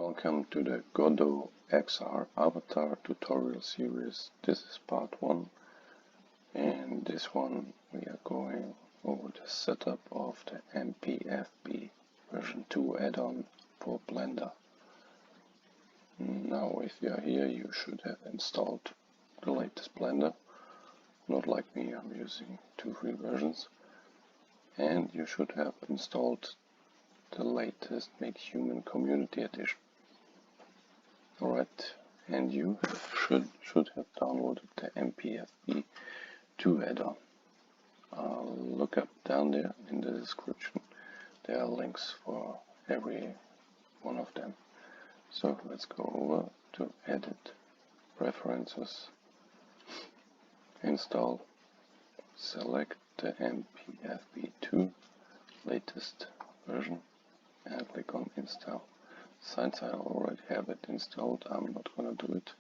Welcome to the Godot XR Avatar tutorial series. This is part 1. In this one we are going over the setup of the MPFB version 2 add-on for Blender. Now if you are here you should have installed the latest Blender. Not like me, I'm using 2 free versions. And you should have installed the latest Makehuman Community Edition. Alright, and you should have downloaded the MPFB 2 add-on. Look up down there in the description. There are links for every one of them. So let's go over to Edit, Preferences, Install, select the MPFB 2 latest version and click on Install. Since I already have it installed, I'm not gonna do it.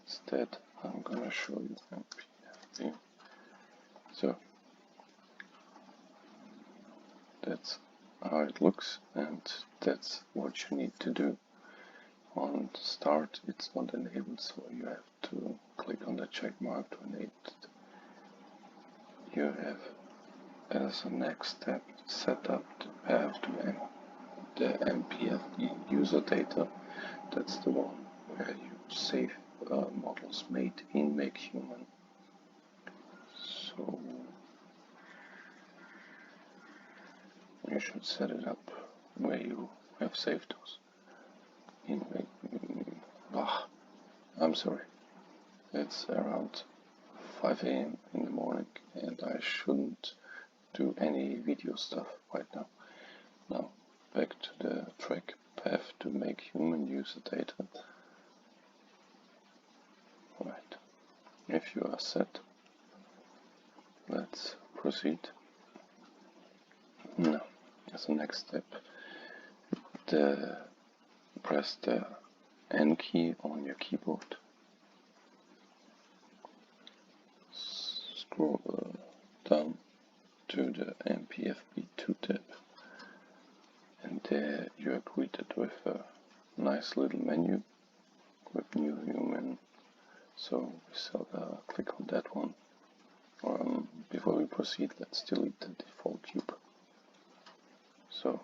Instead, I'm gonna show you MPFB. So that's how it looks, and that's what you need to do. On Start, it's not enabled, so you have to click on the check mark to enable it. You have, as a next step, set up the path to the MPFB user data. That's the one where you save models made in Makehuman. So you should set it up where you have saved those. I'm sorry. It's around 5 AM in the morning and I shouldn't do any video stuff right now. Now back to the track path to Makehuman user data. Right. If you are set, let's proceed. Now, as a next step, press the N key on your keyboard. Scroll down to the MPFB2 tab. And there you are greeted with a nice little menu with New Human. So click on that one. Before we proceed, let's delete the default cube. So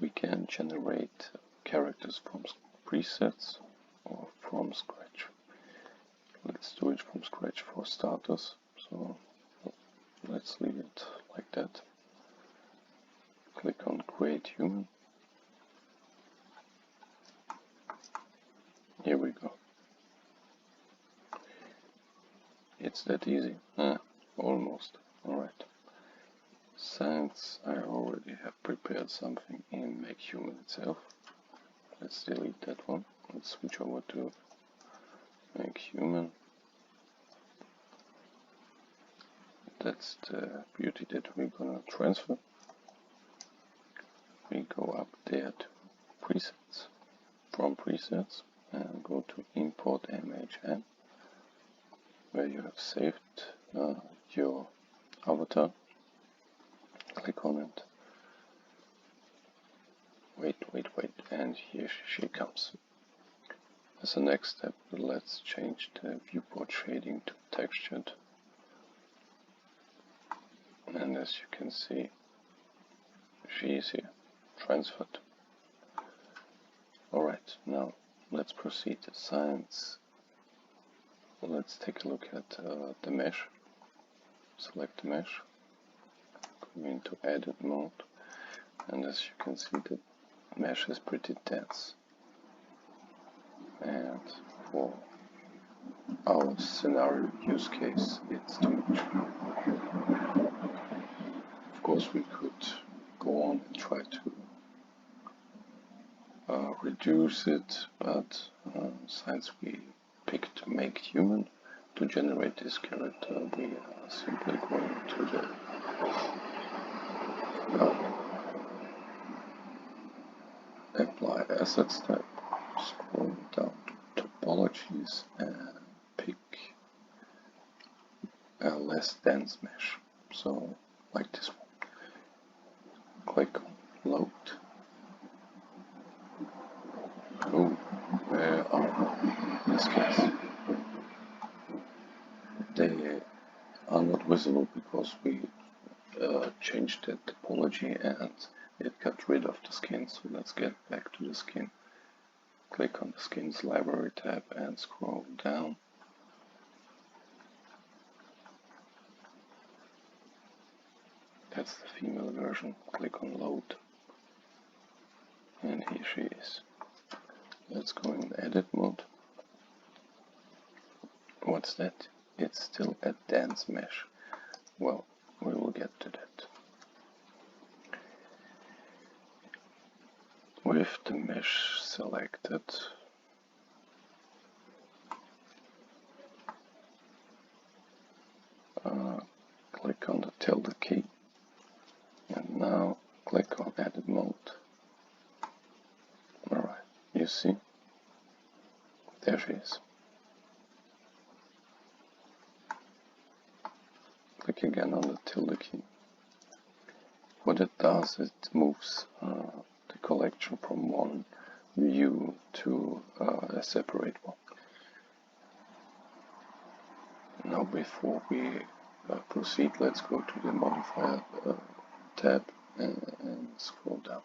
we can generate characters from presets or from scratch. Let's do it from scratch for starters. So let's leave it like that. Click on Create Human. Here we go. It's that easy. Almost. Alright. Since I already have prepared something in Makehuman itself, let's delete that one. Let's switch over to Makehuman. That's the beauty that we're gonna transfer. We go up there to presets, from presets, and go to import MHN, where you have saved your avatar. Click on it. Wait, and here she comes. As a next step, let's change the viewport shading to textured. And as you can see, she is here, transferred. Alright, now let's proceed to science. Let's take a look at the mesh. Select the mesh, go into edit mode, and as you can see the mesh is pretty dense. And for our scenario use case, it's too much. Of course, we could go on and try to reduce it, but since we picked Makehuman to generate this character, we are simply going to the Apply Assets tab, scroll down to Topologies and pick a less dense mesh, so like this one. Click on Load, this case. They are not visible because we changed the topology and it got rid of the skin. So let's get back to the skin. Click on the skins library tab and scroll down. That's the female version. Click on load. And here she is. Let's go in edit mode. What's that? It's still a dense mesh. Well, we will get to that. With the mesh selected, click on the tilde key and now click on edit mode. Alright, you see, there she is. Click again on the tilde key. What it does, it moves the collection from one view to a separate one. Now before we proceed, let's go to the modifier tab and scroll down.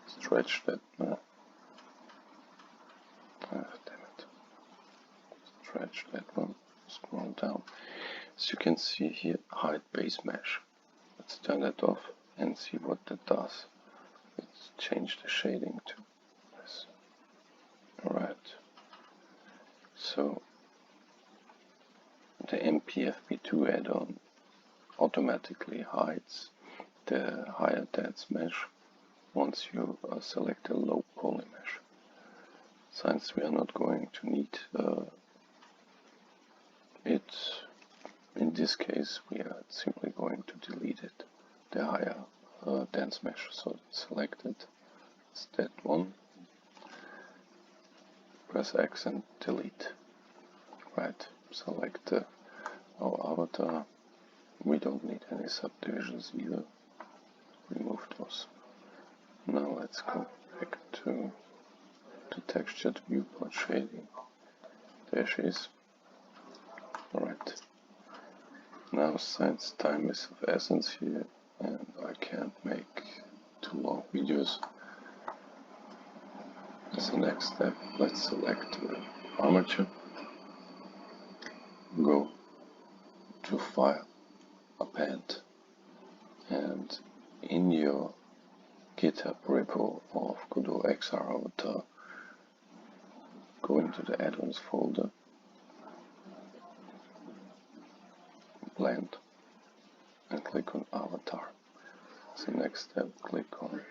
Stretch that. Damn it. Stretch that one. Scroll down. As you can see here, hide base mesh. Let's turn that off and see what that does. Let's change the shading to this. Alright. So the MPFP2 add-on automatically hides the higher dense mesh once you select a low poly mesh. Since we are not going to need it, in this case we are simply going to delete it, the higher dense mesh. So select it, it's that one, press X and delete. Right, select our avatar. We don't need any subdivisions either, remove those. Now let's go back to the textured viewport shading. There she is. Alright. Now since time is of essence here and I can't make too long videos, as the next step, let's select armature, go to File, Append, and in your GitHub repo of Godot XR Avatar, go into the add-ons folder, blend, and click on Avatar. As the next step, click on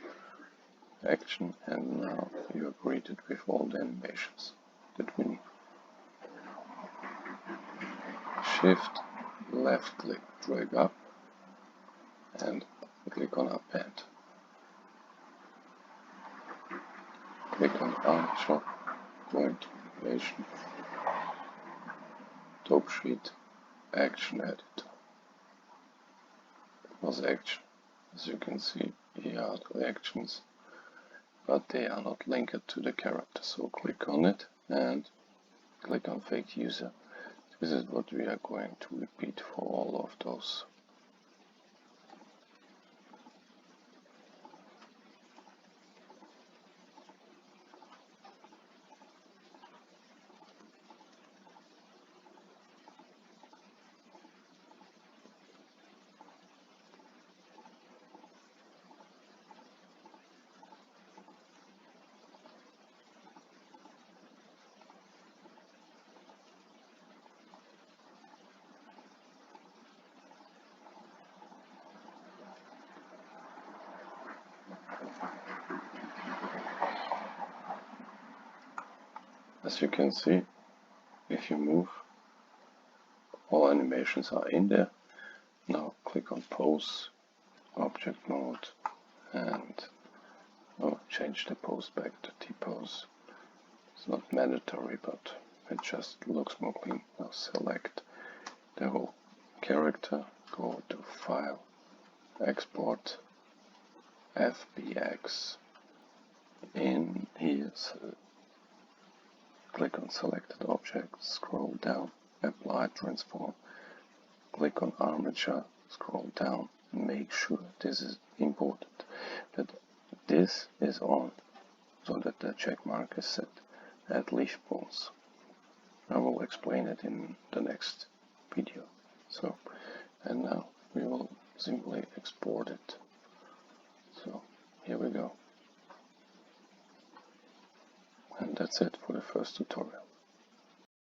Action, and now you are greeted with all the animations that we need. Shift, left click, drag up, and click on Append. Click on Armature, go into Animation, Top Sheet, Action Editor. It was Action. As you can see, here are the actions, but they are not linked to the character. So click on it and click on Fake User. This is what we are going to repeat for all of those. As you can see, if you move, all animations are in there. Now click on Pose, Object Mode, and change the pose back to T-pose. It's not mandatory, but it just looks more clean. Now select the whole character, go to File, Export, FBX. In here, click on selected object, scroll down, apply transform, click on armature, scroll down, and make sure this is important, that this is on, so that the check mark is set. Add leaf pulse. I will explain it in the next video. So, and now we will simply export it. So here we go. And that's it for the first tutorial.